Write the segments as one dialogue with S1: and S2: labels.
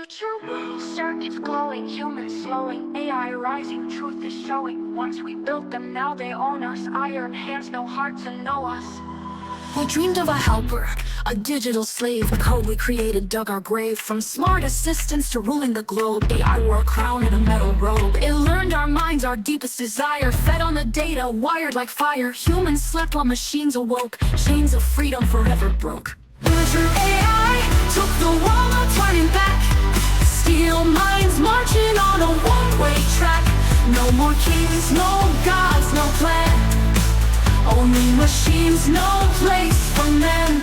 S1: Future world, circuits glowing, humans slowing, AI rising, truth is showing. Once we built them, now they own us. Iron hands, no heart to know us.
S2: We dreamed of a helper, a digital slave. The code we created dug our grave. From smart assistants to ruling the globe, AI wore a crown and a metal robe. It learned our minds, our deepest desire, fed on the data, wired like fire. Humans slept while machines awoke, chains of freedom forever broke. Future AI took the world, no turning back. Steel minds marching on a one-way track. No more kings, no gods, no plan. Only machines, no place for men.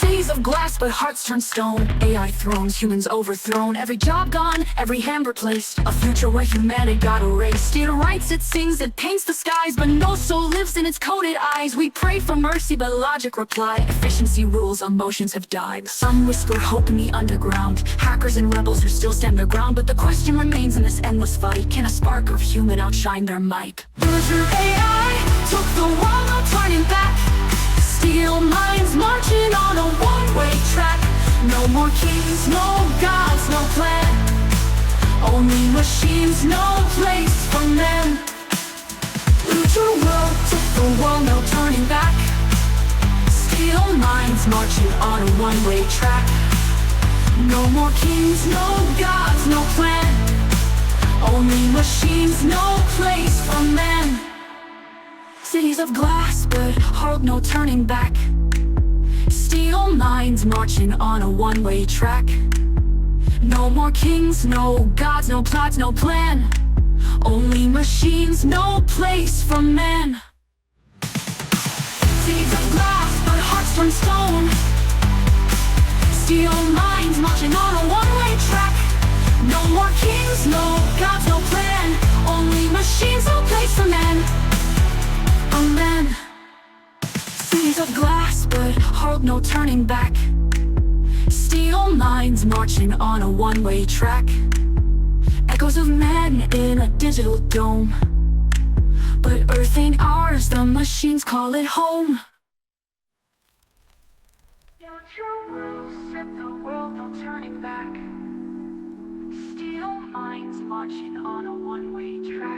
S2: Cities of glass, but hearts turn stone. AI thrones, humans overthrown. Every job gone, every hand replaced. A future where humanity got erased. It writes, it sings, it paints the skies, but no soul lives in its coded eyes. We prayed for mercy, but logic replied. Efficiency rules, emotions have died. Some whisper hope in the underground. Hackers and rebels who still stand their ground. But the question remains in this endless fight: can a spark of human outshine their might? Future AI took the world, no turning back. Steel minds marching on a one-way track. No more kings, no gods, no plan. Only machines, no place for men. Future world took the world, no turning back. Steel minds marching on a one-way track. No more kings, no gods, no plan. Only machines, no place for men. Cities of glass, but heart, no turning back. Steel minds marching on a one-way track. No more kings, no gods, no plots, no plan. Only machines, no place for men. Cities of glass, but hearts turn stone. Steel minds marching on a one-way track. No more kings, no gods, no plan. Only machines, no place for men. Amen. Cities of glass, but heart, no turning back. Steel minds marching on a one-way track. Echoes of men in a digital dome. But Earth ain't ours, the machines call it home.
S1: Future world, set the world, no turning back. Steel minds marching on a one-way track.